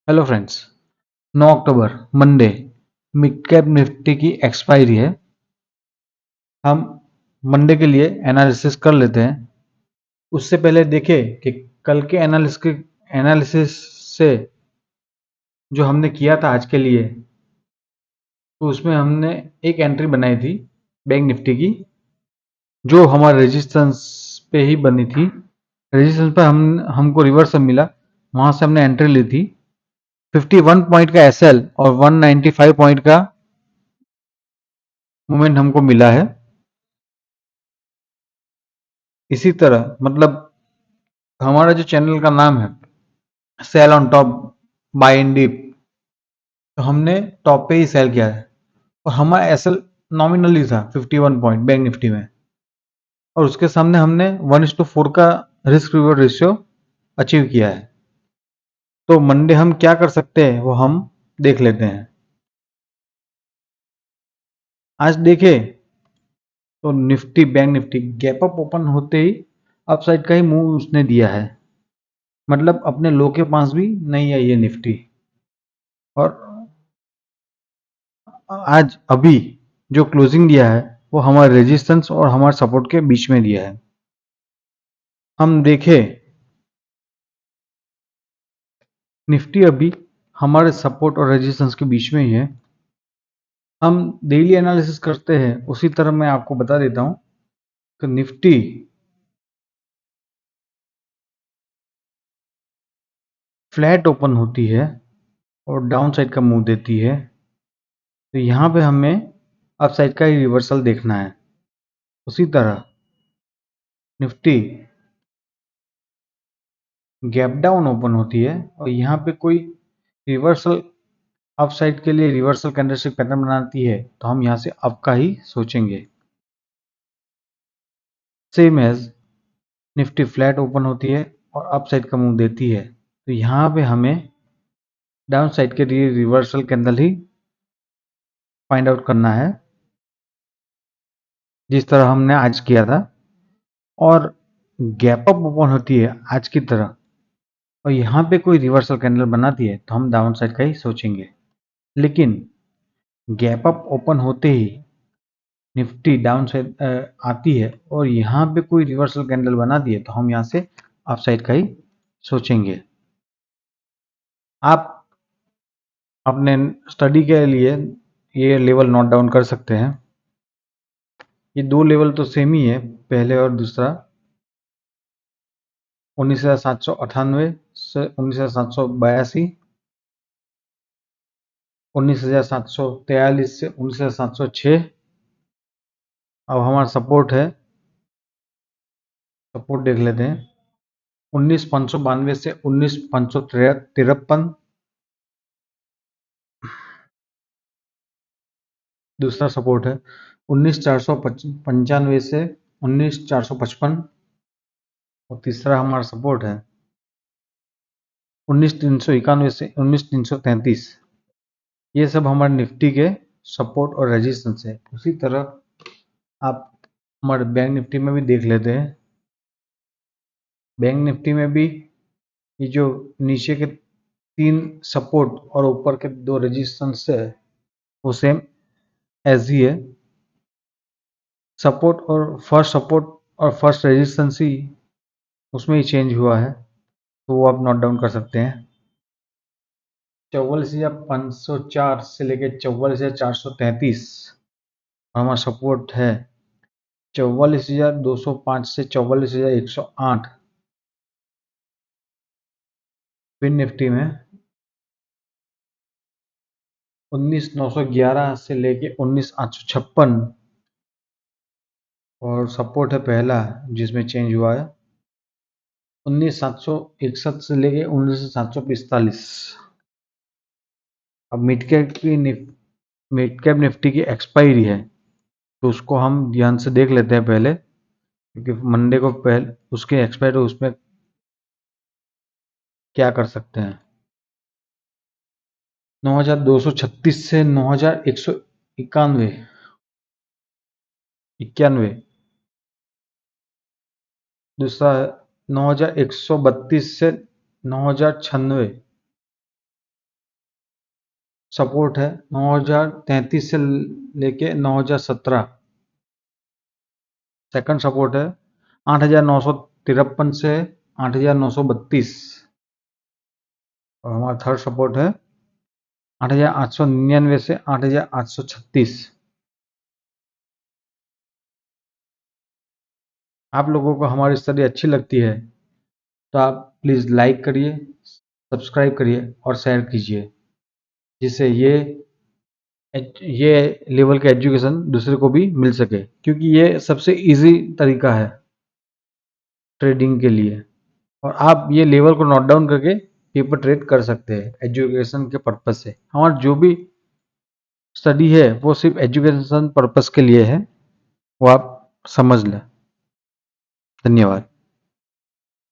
Hello friends. 9 अक्टूबर Monday mid cap Nifty की expiry है। हम मंडे के लिए एनालिसिस कर लेते हैं। उससे पहले देखें कि कल के एनालिसिस से जो हमने किया था आज के लिए, तो उसमें हमने एक एंट्री बनाई थी बैंक निफ्टी की, जो हमारे रेजिस्टेंस पे ही बनी थी। रेजिस्टेंस पे हमको रिवर्सल मिला, वहां से हमने एंट्री ली थी। 51 पॉइंट का एसएल और 195 पॉइंट का मूवमेंट हमको मिला है। इसी तरह मतलब हमारा जो चैनल का नाम है sell on top buy in dip, तो हमने टॉप पे ही सेल किया है और हमारा एसएल नॉमिनली था 51 पॉइंट बैंक निफ्टी में, और उसके सामने हमने 1:4 का रिस्क रिवॉर्ड रेशियो अचीव किया है। तो मंडे हम क्या कर सकते हैं वो हम देख लेते हैं। आज देखें तो Nifty bank Nifty gap up open होते ही अपसाइड का ही मूव उसने दिया है, मतलब अपने लो के पास भी नहीं है ये निफ्टी। और आज अभी जो क्लोजिंग दिया है वो हमारे रेजिस्टेंस और हमारे सपोर्ट के बीच में दिया है। हम देखें निफ्टी अभी हमारे सपोर्ट और रेजिस्टेंस के बीच में ही है। हम डेली एनालिसिस करते हैं, उसी तरह मैं आपको बता देता हूं कि निफ्टी फ्लैट ओपन होती है और डाउन साइड का मूव देती है, तो यहाँ पे हमें अप साइड का ही रिवर्सल देखना है। उसी तरह निफ्टी गैप डाउन ओपन होती है और यहाँ पे कोई रिवर्सल अप साइड के लिए रिवर्सल कैंडलस्टिक पैटर्न बनाती है, तो हम यहाँ से अप का ही सोचेंगे। Same as Nifty flat open होती है और अप साइड का मूव देती है, तो यहाँ पे हमें डाउन साइड के लिए रिवर्सल कैंडल ही फाइंड आउट करना है, जिस तरह हमने आज किया था। और गैप अप ओपन होती है आज की तरह और यहाँ पे कोई रिवर्सल कैंडल बनाती है, तो हम डाउन साइड का ही सोचेंगे। लेकिन गैप अप ओपन होते ही निफ्टी डाउन साइड आती है और यहाँ पे कोई रिवर्सल कैंडल बनाती है, तो हम यहाँ से अप साइड का ही सोचेंगे। आप अपने स्टडी के लिए ये लेवल नोट डाउन कर सकते हैं। ये दो लेवल तो सेम ही है, पहले और दूसरा। 19,798 से 19,782, 19,743 से 19,706। अब हमारा सपोर्ट है, सपोर्ट देख लेते हैं। 19,592 से 19,553। दूसरा सपोर्ट है 19,495 से 19,455। और तीसरा हमारा सपोर्ट है 19,391 से 19,333। ये सब हमारे निफ्टी के सपोर्ट और रेजिस्टेंस है। उसी तरह आप हमारे बैंक निफ्टी में भी देख लेते हैं। बैंक निफ्टी में भी ये जो नीचे के 3 सपोर्ट और ऊपर के 2 रेजिस्टेंस है वो सेम एज ही है। सपोर्ट और फर्स्ट रेजिस्टेंस ही उसमें ही चेंज हुआ है, तो वो आप नोट डाउन कर सकते हैं। 44,504 से लेके 44,433 हमारा सपोर्ट है। 44,205 से 44,108 फिन निफ्टी में। 19,911 से लेके 19,856 और सपोर्ट है पहला जिसमें चेंज हुआ है 19,761 से लेके 19,745। अब मिड कैप निफ्टी की एक्सपायरी है, तो उसको हम ध्यान से देख लेते हैं पहले, क्योंकि मंडे को पहले उसके एक्सपायरी उसमें क्या कर सकते हैं। 9,236 से 9,191 91। दूसरा है 9,132 से 9,096। सपोर्ट है 9033 से लेके 9017। सेकंड सपोर्ट है 8953 से 8932। और हमारा थर्ड सपोर्ट है 8899 से 8836। आप लोगों को हमारी स्टडी अच्छी लगती है तो आप प्लीज़ लाइक करिए, सब्सक्राइब करिए और शेयर कीजिए, जिससे ये लेवल का एजुकेशन दूसरे को भी मिल सके, क्योंकि ये सबसे इजी तरीका है ट्रेडिंग के लिए। और आप ये लेवल को नोट डाउन करके पेपर ट्रेड कर सकते हैं एजुकेशन के पर्पज से। हमारा जो भी स्टडी है वो सिर्फ एजुकेशन पर्पज के लिए है, वो आप समझ लें। धन्यवाद।